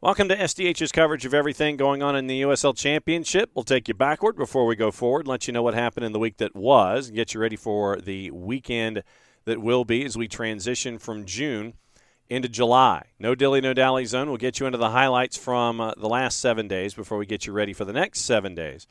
Welcome to SDH's coverage of everything going on in the USL Championship. We'll take you backward before we go forward, let you know what happened in the week that was, and get you ready for the weekend that will be as we transition from June into July. No dilly, no dally zone. We'll get you into the highlights from the last 7 days before we get you ready for the next 7 days.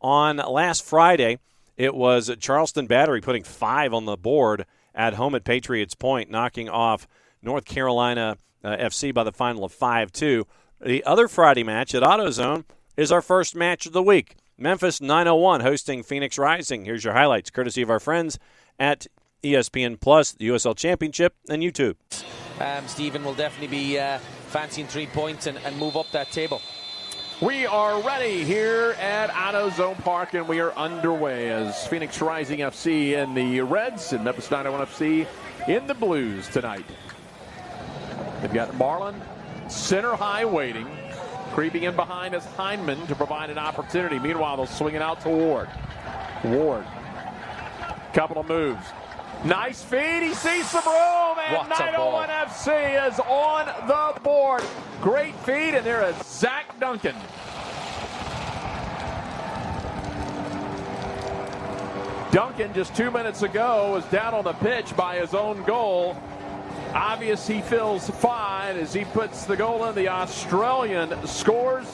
On last Friday, it was Charleston Battery putting 5 on the board at home at Patriots Point, knocking off North Carolina FC by the final of 5-2. The other Friday match at AutoZone is our first match of the week. Memphis 901 hosting Phoenix Rising. Here's your highlights, courtesy of our friends at ESPN Plus, the USL Championship, and YouTube. Stephen will definitely be fancying 3 points and move up that table. We are ready here at AutoZone Park, and we are underway as Phoenix Rising FC in the Reds and Memphis 901 FC in the Blues tonight. They've got Marlon center high waiting. Creeping in behind is Hindman to provide an opportunity. Meanwhile, they'll swing it out to Ward. Ward. Couple of moves. Nice feed. He sees some room. And 901 FC is on the board. Great feed. And there is Zach Duncan. Duncan just 2 minutes ago was down on the pitch by his own goal. Obvious he feels fine as he puts the goal in. The Australian scores.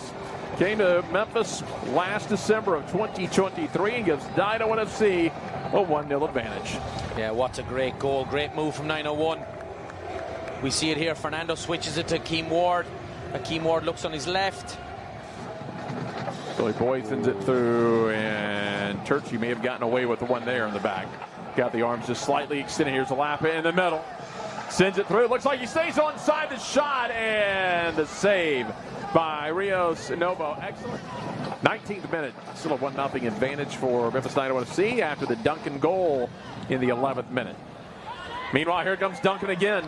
Came to Memphis last December of 2023 and gives 901 FC a 1-0 advantage. Yeah, what a great goal. Great move from 901. We see it here. Fernando switches it to Akeem Ward. Akeem Ward looks on his left. Billy Boy sends it through, and Turchi may have gotten away with the one there in the back. Got the arms just slightly extended. Here's Alapa in the middle. Sends it through. Looks like he stays onside the shot, and the save by Rios Novo. Excellent. 19th minute. Still a 1-0 advantage for Memphis 901 FC after the Duncan goal in the 11th minute. Meanwhile, here comes Duncan again.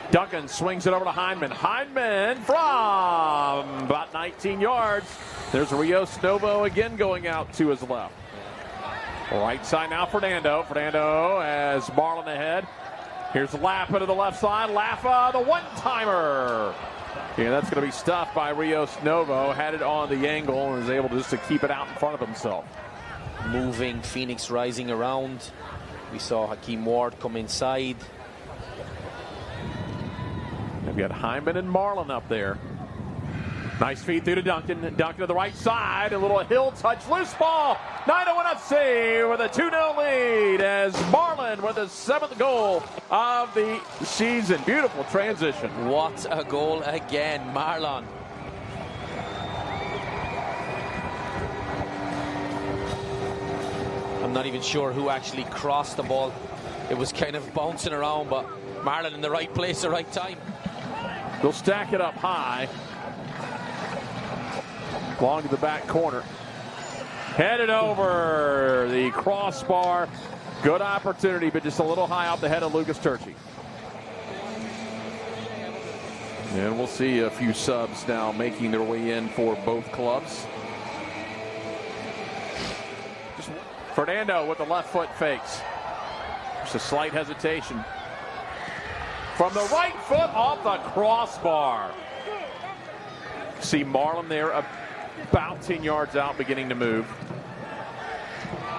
Duncan swings it over to Hindman. Hindman from about 19 yards. There's Rios Novo again going out to his left. Right side now, Fernando. Fernando has Marlon ahead. Here's Laffa to the left side. Laffa, the one-timer. Yeah, that's going to be stuffed by Rios Novo. Had it on the angle and was able just to keep it out in front of himself. Moving Phoenix Rising around. We saw Hakeem Ward come inside. They've got Hyman and Marlon up there. Nice feed through to Duncan. Duncan to the right side. A little hill touch. Loose ball. 901 FC with a 2-0 lead as Marlon with his 7th goal of the season. Beautiful transition. What a goal again, Marlon. I'm not even sure who actually crossed the ball. It was kind of bouncing around, but Marlon in the right place, the right time. They'll stack it up high. Long to the back corner. Headed over the crossbar. Good opportunity, but just a little high off the head of Lucas Turchi. And we'll see a few subs now making their way in for both clubs. Fernando with the left foot fakes. Just a slight hesitation. From the right foot off the crossbar. See Marlon there about 10 yards out, beginning to move.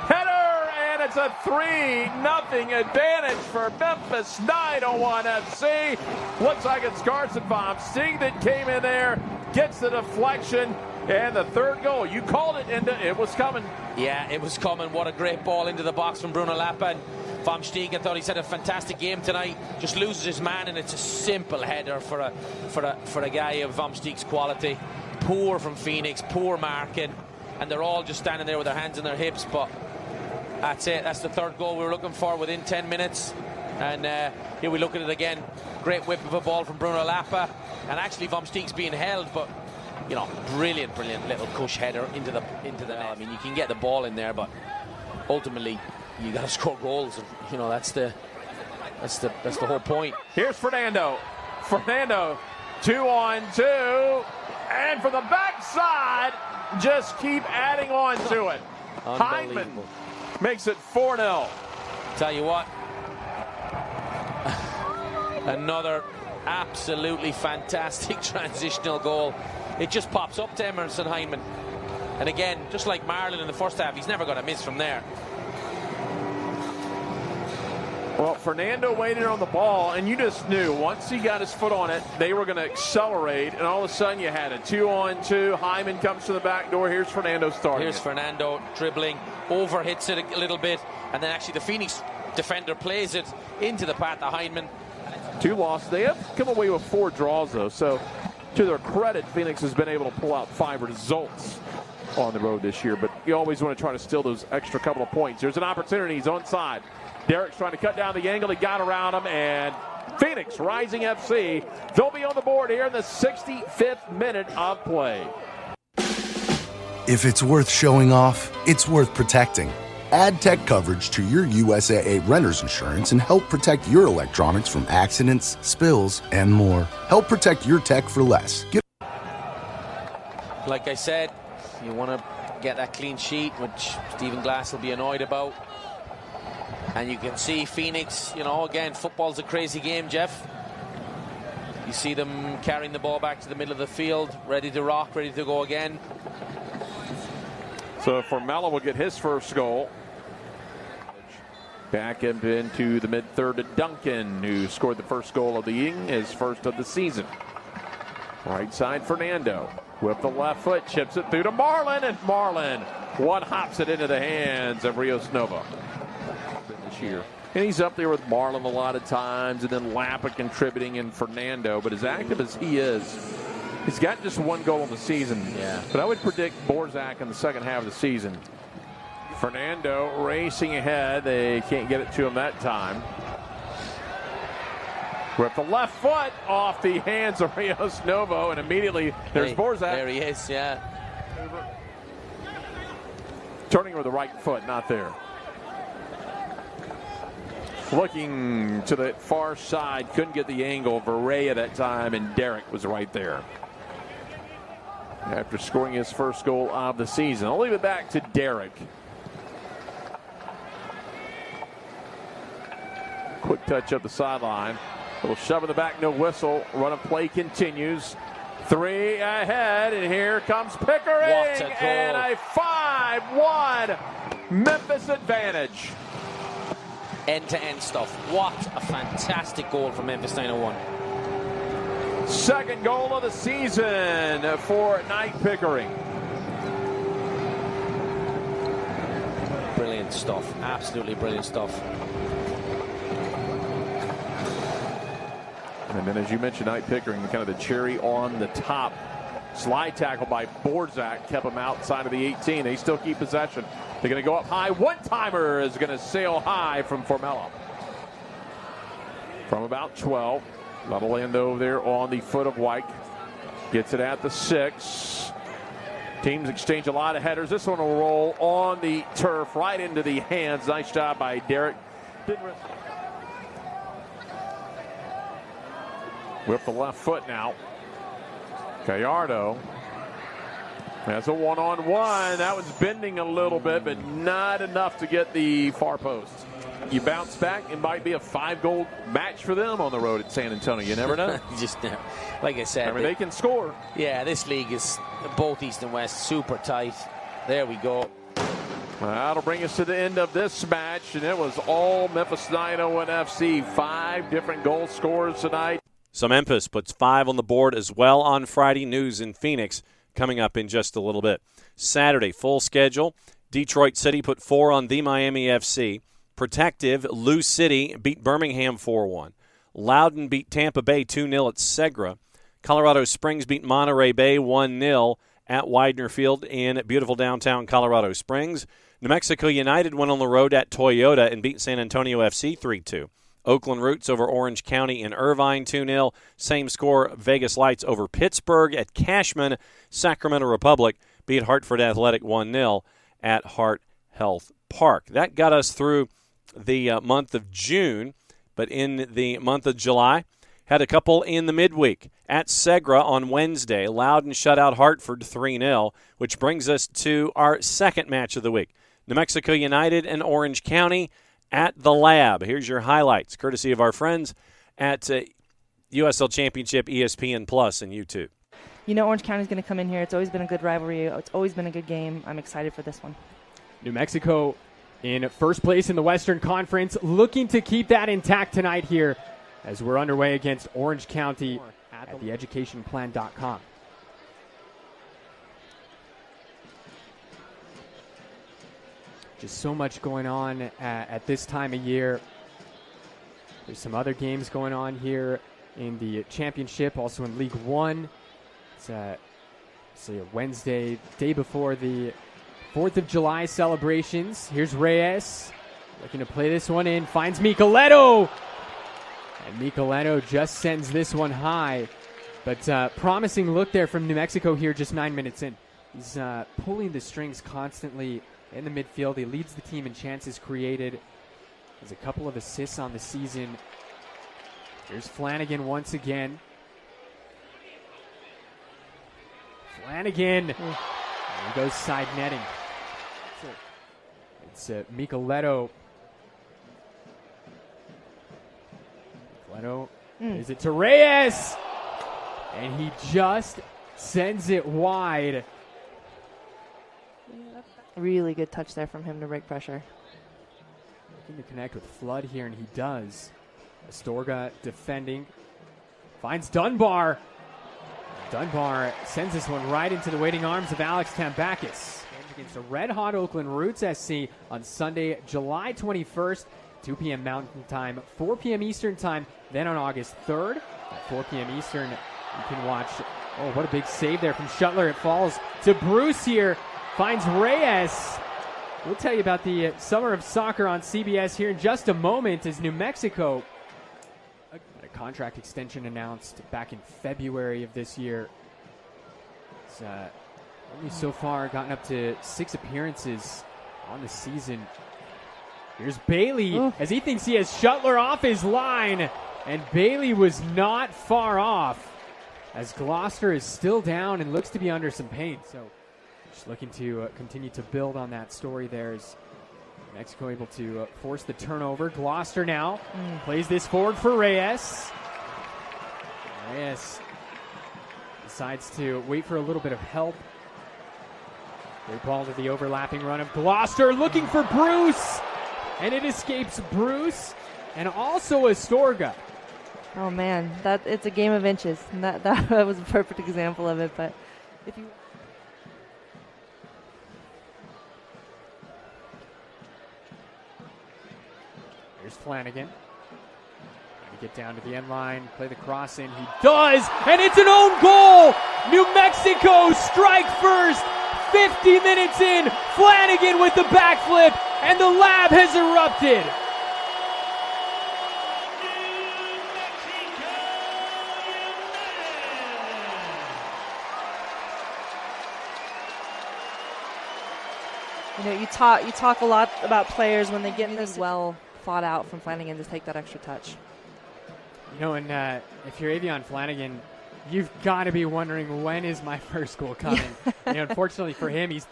Header, and it's a 3-0 advantage for Memphis 901 FC. Looks like it's Carson Vom Steeg that came in there, gets the deflection, and the 3rd goal. You called it, Inda. It was coming. Yeah, it was coming. What a great ball into the box from Bruno Lappa. Vom Steeg, I thought he's had a fantastic game tonight. Just loses his man, and it's a simple header for a guy of Vom Steeg's quality. Poor from Phoenix, poor marking, and they're all just standing there with their hands on their hips. But that's it. That's the 3rd goal we were looking for within 10 minutes. And here we look at it again. Great whip of a ball from Bruno Lappa, and actually Vom Steeg's being held, but you know, brilliant little cush header into the net. I mean, you can get the ball in there, but ultimately you got to score goals. You know, that's the whole point. Here's Fernando. Fernando, 2-on-2, and from the backside, just keep adding on to it. Hyndman makes it 4-0. Tell you what, another Absolutely fantastic transitional goal. It just pops up to Emerson Hyndman. And again, just like Marlon in the first half, he's never going to miss from there. Well, Fernando waited on the ball, and you just knew once he got his foot on it, they were going to accelerate, and all of a sudden you had a 2-on-2. Hyndman comes to the back door. Here's Fernando starting. Here's Fernando dribbling, overhits it a little bit, and then actually the Phoenix defender plays it into the path of Hyndman. 2 losses. They have come away with 4 draws, though, so to their credit, Phoenix has been able to pull out 5 results on the road this year, but you always want to try to steal those extra couple of points. There's an opportunity. He's onside. Derek's trying to cut down the angle. He got around him, and Phoenix Rising FC, they'll be on the board here in the 65th minute of play. If it's worth showing off, it's worth protecting. Add tech coverage to your USAA renter's insurance and help protect your electronics from accidents, spills, and more. Help protect your tech for less. Like I said, you want to get that clean sheet, which Stephen Glass will be annoyed about. And you can see Phoenix, again, football's a crazy game, Jeff. You see them carrying the ball back to the middle of the field, ready to rock, ready to go again. So Formella will get his first goal. Back into the mid-third to Duncan, who scored the first goal of the evening, his first of the season. Right side, Fernando. With the left foot, chips it through to Marlon, and Marlon one-hops it into the hands of Rios Nova. Year. And he's up there with Marlon a lot of times, and then Lapa contributing and Fernando. But as active as he is, he's got just 1 goal in the season. Yeah. But I would predict Borzak in the second half of the season. Fernando racing ahead. They can't get it to him that time. With the left foot off the hands of Rios Novo, and immediately there's Borzak. There he is, yeah. Turning with the right foot, not there. Looking to the far side, couldn't get the angle. Varela that time, and Derek was right there. After scoring his first goal of the season. I'll leave it back to Derek. Quick touch up the sideline. Little shove in the back, no whistle. Run of play continues. 3 ahead, and here comes Pickering. What a goal. And a 5-1 Memphis advantage. End-to-end stuff. What a fantastic goal from Memphis 901. Second goal of the season for Knight Pickering. Brilliant stuff. Absolutely brilliant stuff. And then, as you mentioned, Knight Pickering, kind of the cherry on the top. Slide tackle by Borzak kept him outside of the 18. They still keep possession. They're going to go up high. One-timer is going to sail high from Formella. From about 12. That'll land over there on the foot of White. Gets it at the 6. Teams exchange a lot of headers. This one will roll on the turf right into the hands. Nice job by Derek. With the left foot now. Gallardo has a one-on-one. That was bending a little bit, but not enough to get the far post. You bounce back, it might be a 5-goal match for them on the road at San Antonio. You never know. Just like I said, they can score. Yeah, this league is both East and West super tight. There we go. That'll bring us to the end of this match, and it was all Memphis 901 FC. 5 different goal scorers tonight. So Memphis puts 5 on the board as well on Friday. News in Phoenix coming up in just a little bit. Saturday, full schedule. Detroit City put 4 on the Miami FC. Protective, Lou City beat Birmingham 4-1. Loudoun beat Tampa Bay 2-0 at Segra. Colorado Springs beat Monterey Bay 1-0 at Widener Field in beautiful downtown Colorado Springs. New Mexico United went on the road at Toyota and beat San Antonio FC 3-2. Oakland Roots over Orange County in Irvine 2-0. Same score, Vegas Lights over Pittsburgh at Cashman. Sacramento Republic beat Hartford Athletic 1-0 at Hart Health Park. That got us through the month of June, but in the month of July, had a couple in the midweek. At Segra on Wednesday, Loudoun shut out Hartford 3-0, which brings us to our second match of the week. New Mexico United and Orange County at the Lab. Here's your highlights, courtesy of our friends at USL Championship, ESPN Plus, and YouTube. You know Orange County's going to come in here. It's always been a good rivalry. It's always been a good game. I'm excited for this one. New Mexico in first place in the Western Conference, looking to keep that intact tonight here as we're underway against Orange County at theeducationplan.com. Just so much going on at this time of year. There's some other games going on here in the championship, also in League One. It's a Wednesday, day before the 4th of July celebrations. Here's Reyes looking to play this one in, finds Micheletto. And Micheletto just sends this one high. But promising look there from New Mexico here just 9 minutes in. He's pulling the strings constantly in the midfield. He leads the team in chances created. Has a couple of assists on the season. Here's Flanagan once again. Flanagan. And he goes side netting. It's Micheletto. Micheletto. Is it to Reyes? And he just sends it wide. Really good touch there from him to break pressure. Looking to connect with Flood here, and he does. Astorga defending. Finds Dunbar. Dunbar sends this one right into the waiting arms of Alex Tambakis. Against the red-hot Oakland Roots SC on Sunday, July 21st, 2 p.m. Mountain Time, 4 p.m. Eastern Time. Then on August 3rd, at 4 p.m. Eastern, you can watch. Oh, what a big save there from Shuttler. It falls to Bruce here. Finds Reyes. We'll tell you about the Summer of Soccer on CBS here in just a moment as New Mexico had a contract extension announced back in February of this year. It's only so far gotten up to 6 appearances on the season. Here's Bailey as he thinks he has Shuttler off his line, and Bailey was not far off as Gloucester is still down and looks to be under some pain. So just looking to continue to build on that story there as Mexico able to force the turnover. Gloucester now plays this forward for Reyes. Reyes decides to wait for a little bit of help. Great ball to the overlapping run of Gloucester looking for Bruce. And it escapes Bruce and also Astorga. Oh, man. It's a game of inches. And that was a perfect example of it. But if you... Here's Flanagan. Trying to get down to the end line, play the cross in. He does, and it's an own goal! New Mexico strike first! 50 minutes in, Flanagan with the backflip, and the lab has erupted! You know, you talk a lot about players when they get in this well fought out from Flanagan to take that extra touch. You know, and if you're Avion Flanagan, you've got to be wondering, when is my first goal coming? You know, unfortunately for him, he's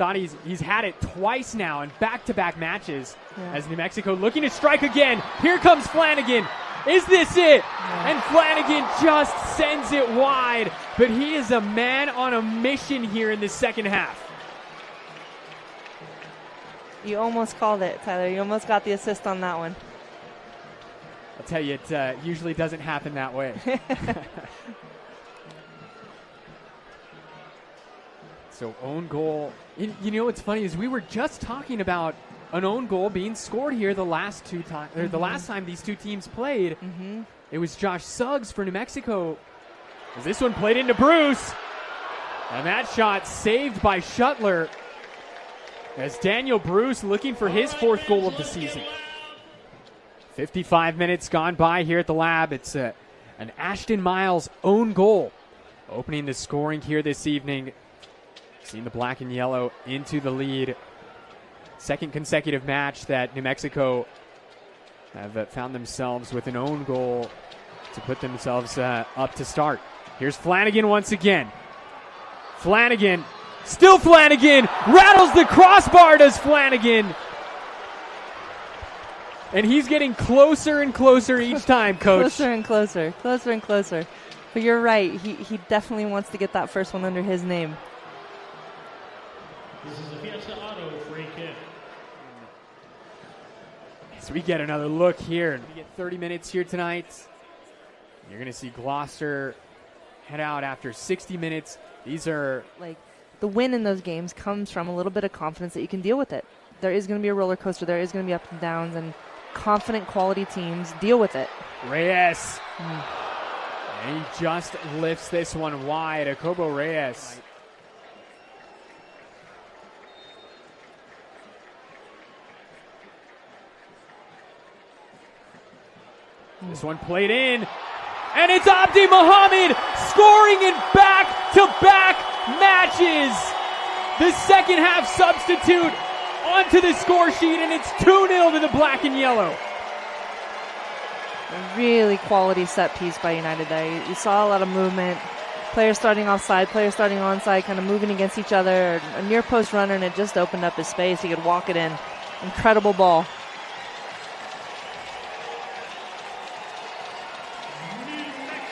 had it twice now in back-to-back matches as New Mexico looking to strike again. Here comes Flanagan. Is this it? And Flanagan just sends it wide, but he is a man on a mission here in the second half. You almost called it, Tyler. You almost got the assist on that one. I'll tell you, it usually doesn't happen that way. So own goal. You know what's funny is we were just talking about an own goal being scored here the last time these two teams played. It was Josh Suggs for New Mexico. As this one played into Bruce. And that shot saved by Shuttler. As Daniel Bruce looking for his 4th goal of the season. 55 minutes gone by here at the lab. It's an Ashton Miles own goal. Opening the scoring here this evening. Seeing the black and yellow into the lead. Second consecutive match that New Mexico have found themselves with an own goal to put themselves up to start. Here's Flanagan once again. Flanagan. Still Flanagan. Rattles the crossbar, does Flanagan. And he's getting closer and closer each time, Coach. Closer and closer. Closer and closer. But you're right. He definitely wants to get that first one under his name. This is a Fiesta Auto free kick. So we get another look here. We get 30 minutes here tonight. You're going to see Gloucester head out after 60 minutes. These are... Like, the win in those games comes from a little bit of confidence that you can deal with it. There is going to be a roller coaster. There is going to be ups and downs, and confident quality teams deal with it. Reyes. And he just lifts this one wide. Akobo Reyes. This one played in. And it's Abdi Mohammed scoring in back-to-back matches. The second half substitute onto the score sheet, and it's 2-0 to the black and yellow. A really quality set piece by United there. You saw a lot of movement. Players starting offside, players starting onside, kind of moving against each other. A near post runner, and it just opened up his space. He could walk it in. Incredible ball.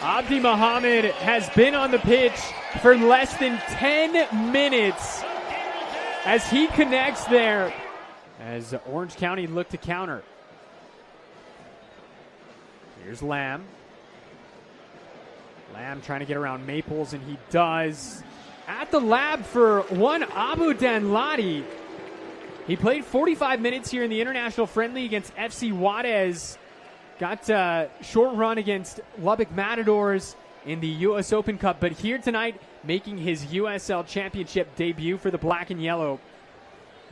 Abdi Mohammed has been on the pitch for less than 10 minutes as he connects there as Orange County look to counter. Here's Lamb. Lamb trying to get around Maples, and he does. At the lab for one Abu Danladi. He played 45 minutes here in the international friendly against FC Juarez. Got a short run against Lubbock Matadors in the U.S. Open Cup, but here tonight making his USL Championship debut for the black and yellow.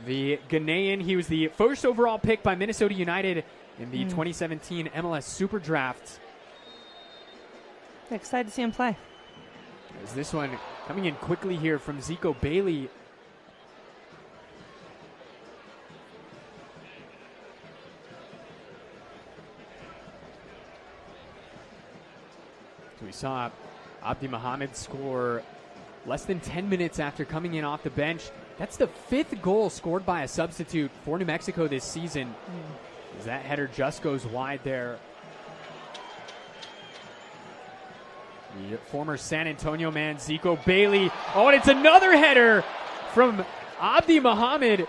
The Ghanaian, he was the first overall pick by Minnesota United in the 2017 MLS Super Draft. Excited to see him play. As this one coming in quickly here from Zico Bailey. So we saw Abdi Mohammed score less than 10 minutes after coming in off the bench. That's the 5th goal scored by a substitute for New Mexico this season. As that header just goes wide there. The former San Antonio man, Zico Bailey. Oh, and it's another header from Abdi Mohammed.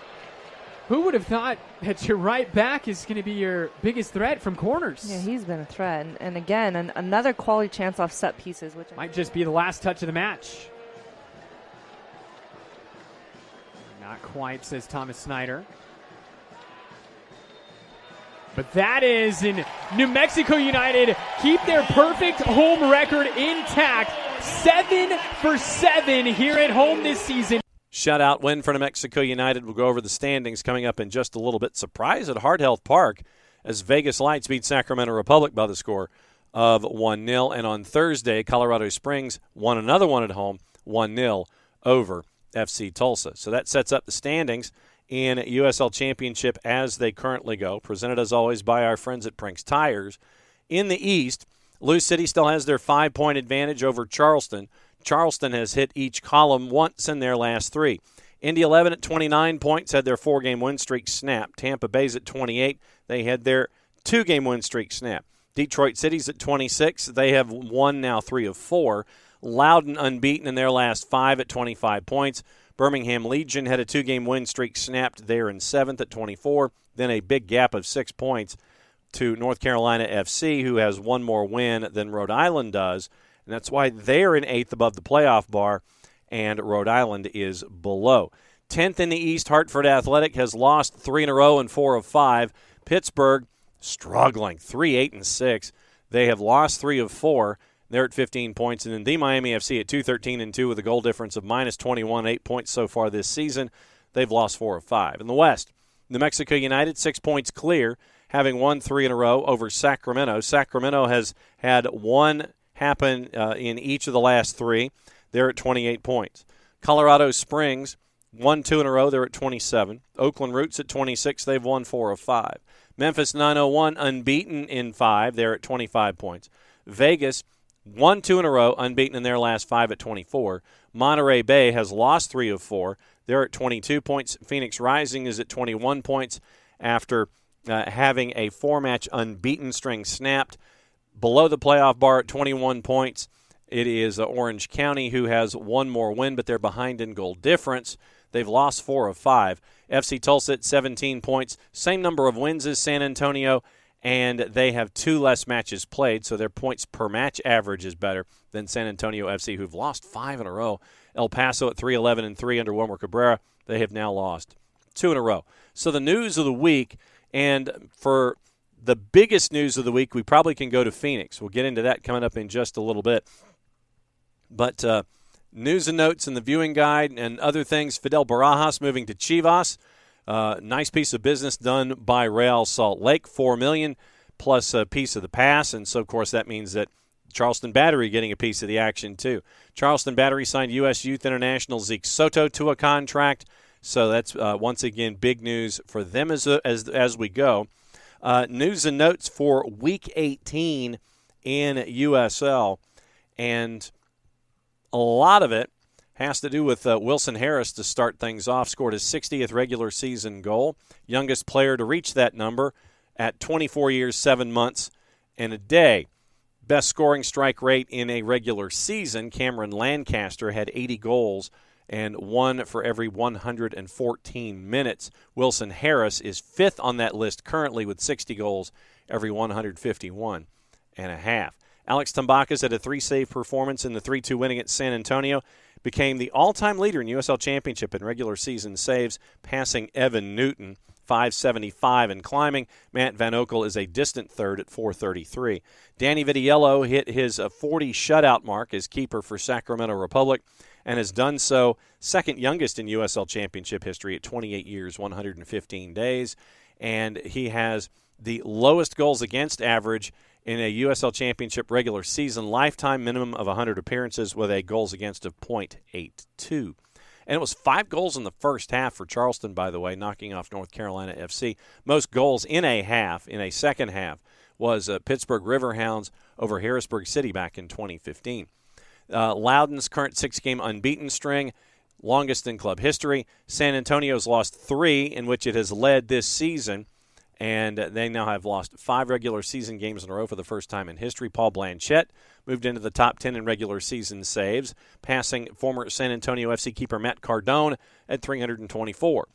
Who would have thought that your right back is going to be your biggest threat from corners? Yeah, he's been a threat. And again, another quality chance off set pieces, which might just be the last touch of the match. Not quite, says Thomas Snyder. But that is in New Mexico United. Keep their perfect home record intact. 7 for 7 here at home this season. Shutout win for New Mexico United. We'll go over the standings coming up in just a little bit. Surprise at Heart Health Park as Vegas Lights beat Sacramento Republic by the score of 1-0. And on Thursday, Colorado Springs won another one at home, 1-0 over FC Tulsa. So that sets up the standings in USL Championship as they currently go, presented as always by our friends at Prinks Tires. In the East, Lou City still has their 5-point advantage over Charleston. Charleston has hit each column once in their last 3. Indy 11 at 29 points had their 4-game win streak snapped. Tampa Bay's at 28. They had their 2-game win streak snapped. Detroit City's at 26. They have won now 3 of 4. Loudoun unbeaten in their last 5 at 25 points. Birmingham Legion had a 2-game win streak snapped there in 7th at 24. Then a big gap of 6 points to North Carolina FC, who has one more win than Rhode Island does. And that's why they're in 8th above the playoff bar, and Rhode Island is below. 10th in the East, Hartford Athletic has lost 3 in a row and 4 of 5. Pittsburgh struggling, 3-8-6. They have lost 3 of 4. They're at 15 points. And then the Miami FC at 2-13-2 with a goal difference of -21, 8 points so far this season. They've lost 4 of 5. In the West, New Mexico United 6 points clear, having won 3 in a row over Sacramento. Sacramento has had one happen in each of the last 3. They're at 28 points. Colorado Springs won 2 in a row. They're at 27. Oakland Roots at 26. They've won 4 of 5. Memphis 901 unbeaten in 5. They're at 25 points. Vegas won 2 in a row, unbeaten in their last 5 at 24. Monterey Bay has lost 3 of 4. They're at 22 points. Phoenix Rising is at 21 points after having a 4-match unbeaten string snapped. Below the playoff bar at 21 points, it is Orange County, who has one more win, but they're behind in goal difference. They've lost 4 of 5. FC Tulsa at 17 points, same number of wins as San Antonio, and they have 2 less matches played, so their points per match average is better than San Antonio FC, who've lost 5 in a row. El Paso at 3-11-3 under Wilmer Cabrera. They have now lost 2 in a row. So the news of the week, and for the biggest news of the week, we probably can go to Phoenix. We'll get into that coming up in just a little bit. But news and notes in the viewing guide and other things, Fidel Barajas moving to Chivas. Nice piece of business done by Real Salt Lake, $4 million plus a piece of the pass. And so, of course, that means that Charleston Battery getting a piece of the action, too. Charleston Battery signed U.S. Youth International Zeke Soto to a contract. So that's, once again, big news for them as we go. News and notes for Week 18 in USL. And a lot of it has to do with Wilson Harris to start things off. Scored his 60th regular season goal. Youngest player to reach that number at 24 years, 7 months, and a day. Best scoring strike rate in a regular season, Cameron Lancaster had 80 goals and 1 for every 114 minutes. Wilson Harris is 5th on that list currently with 60 goals every 151 and a half. Alex Tambakis had a 3-save performance in the 3-2 win against San Antonio. Became the all-time leader in USL Championship in regular season saves, passing Evan Newton, 575 and climbing. Matt Van Okel is a distant third at 433. Danny Vitiello hit his 40 shutout mark as keeper for Sacramento Republic and has done so second youngest in USL Championship history at 28 years, 115 days. And he has the lowest goals against average in a USL Championship regular season, lifetime minimum of 100 appearances with a goals against of .82. And it was 5 goals in the first half for Charleston, by the way, knocking off North Carolina FC. Most goals in a second half, was Pittsburgh Riverhounds over Harrisburg City back in 2015. Loudoun's current 6-game unbeaten string, longest in club history. San Antonio's lost 3, in which it has led this season. And they now have lost 5 regular season games in a row for the first time in history. Paul Blanchette moved into the top 10 in regular season saves, passing former San Antonio FC keeper Matt Cardone at 324.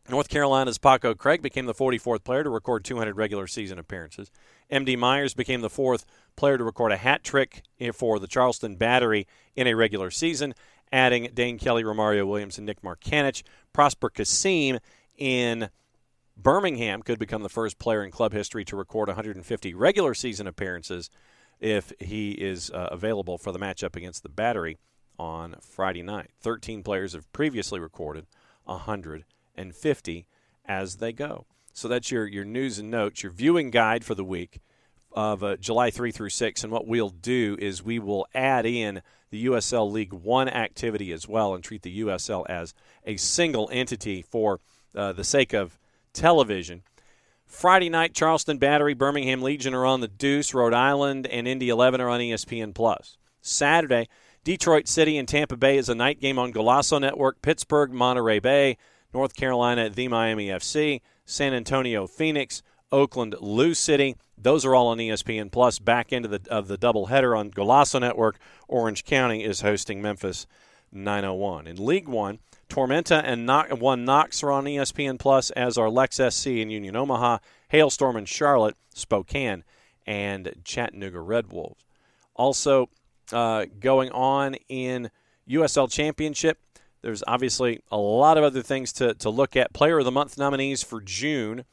North Carolina's Paco Craig became the 44th player to record 200 regular season appearances. M.D. Myers became the 4th player to record a hat trick for the Charleston Battery in a regular season, adding Dane Kelly, Romario Williams, and Nick Markanich. Prosper Kasim in Birmingham could become the first player in club history to record 150 regular season appearances if he is available for the matchup against the Battery on Friday night. 13 players have previously recorded 150 as they go. So that's your news and notes, your viewing guide for the week of July 3 through 6. And what we'll do is we will add in the USL League One activity as well and treat the USL as a single entity for the sake of television. Friday night, Charleston Battery, Birmingham Legion are on the Deuce. Rhode Island and Indy 11 are on ESPN+. Saturday, Detroit City and Tampa Bay is a night game on Golazo Network. Pittsburgh, Monterey Bay, North Carolina, the Miami FC, San Antonio, Phoenix, Oakland, Lou City. Those are all on ESPN+. Back into the doubleheader on Golazo Network, Orange County is hosting Memphis 901. In League One, Tormenta and One Knox are on ESPN+, as are Lex SC and Union Omaha, Hailstorm and Charlotte, Spokane, and Chattanooga Red Wolves. Also going on in USL Championship, there's obviously a lot of other things to look at. Player of the Month nominees for June,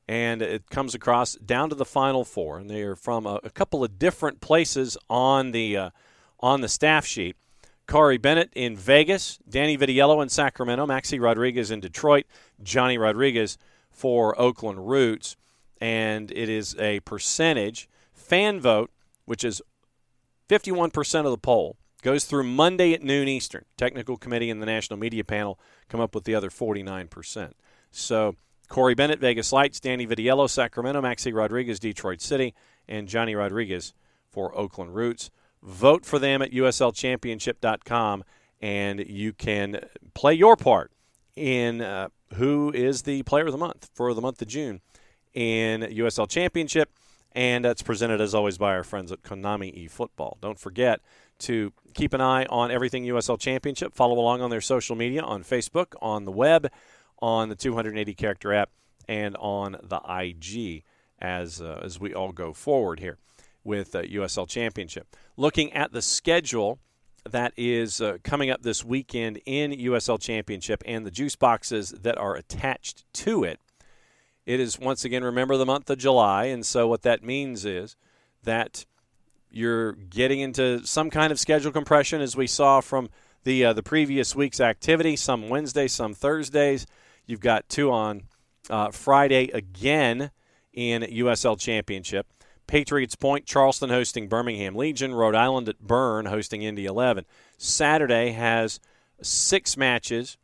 and it comes across down to the Final Four, and they are from a couple of different places on the staff sheet. Kari Bennett in Vegas, Danny Vitiello in Sacramento, Maxi Rodriguez in Detroit, Johnny Rodriguez for Oakland Roots. And it is a percentage. Fan vote, which is 51% of the poll, goes through Monday at noon Eastern. Technical committee and the National Media Panel come up with the other 49%. So Corey Bennett, Vegas Lights, Danny Vitiello, Sacramento, Maxi Rodriguez, Detroit City, and Johnny Rodriguez for Oakland Roots. Vote for them at uslchampionship.com, and you can play your part in who is the player of the month for the month of June in USL Championship. And that's presented, as always, by our friends at Konami eFootball. Don't forget to keep an eye on everything USL Championship. Follow along on their social media, on Facebook, on the web, on the 280-character app, and on the IG as we all go forward here with USL Championship. Looking at the schedule that is coming up this weekend in USL Championship and the juice boxes that are attached to it, it is, once again, remember, the month of July, and so what that means is that you're getting into some kind of schedule compression, as we saw from the previous week's activity, some Wednesdays, some Thursdays. You've got 2 on Friday again in USL Championship. Patriots Point, Charleston hosting Birmingham Legion, Rhode Island at Bern hosting Indy 11. Saturday has 6 matches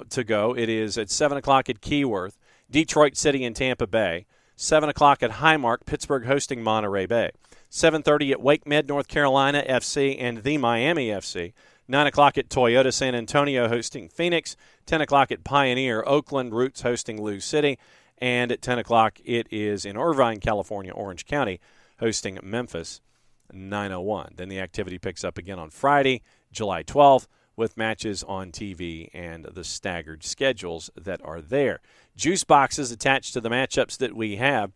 to go. It is at 7 o'clock at Keyworth, Detroit City and Tampa Bay. 7 o'clock at Highmark, Pittsburgh hosting Monterey Bay. 7:30 at Wake Med, North Carolina FC and the Miami FC. 9 o'clock at Toyota San Antonio hosting Phoenix. 10 o'clock at Pioneer, Oakland Roots hosting Lou City. And at 10 o'clock, it is in Irvine, California, Orange County, hosting Memphis 901. Then the activity picks up again on Friday, July 12th, with matches on TV and the staggered schedules that are there. Juice boxes attached to the matchups that we have.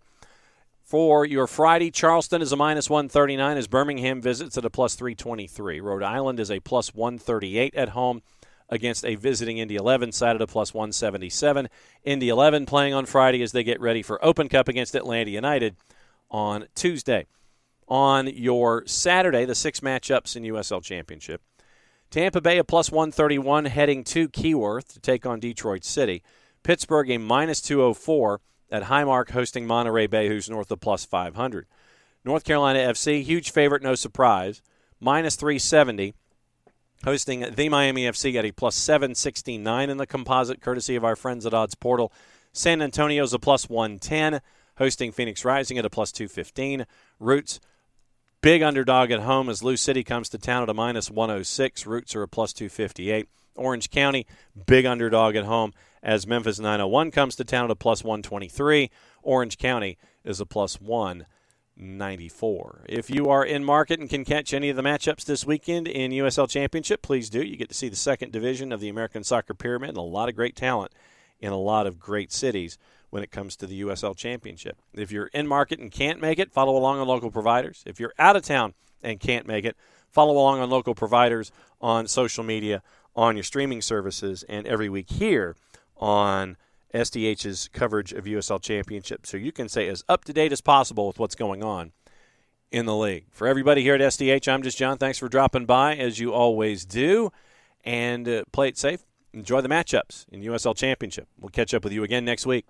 For your Friday, Charleston is a -139 as Birmingham visits at a +323. Rhode Island is a +138 at home against a visiting Indy 11 side at a +177. Indy 11 playing on Friday as they get ready for Open Cup against Atlanta United on Tuesday. On your Saturday, the 6 matchups in USL Championship. Tampa Bay a +131 heading to Keyworth to take on Detroit City. Pittsburgh a -204 at Highmark hosting Monterey Bay, who's north of +500. North Carolina FC, huge favorite, no surprise, -370. Hosting the Miami FC at a +769 in the composite, courtesy of our friends at Odds Portal. San Antonio's a +110, hosting Phoenix Rising at a +215. Roots, big underdog at home as Lou City comes to town at a -106. Roots are a +258. Orange County, big underdog at home as Memphis 901 comes to town at a +123. Orange County is a +194. If you are in market and can catch any of the matchups this weekend in USL Championship, please do. You get to see the second division of the American Soccer Pyramid and a lot of great talent in a lot of great cities when it comes to the USL Championship. If you're in market and can't make it, follow along on local providers. If you're out of town and can't make it, follow along on local providers on social media, on your streaming services, and every week here on SDH's coverage of USL Championship, so you can stay as up-to-date as possible with what's going on in the league. For everybody here at SDH, I'm just John. Thanks for dropping by, as you always do, and play it safe. Enjoy the matchups in USL Championship. We'll catch up with you again next week.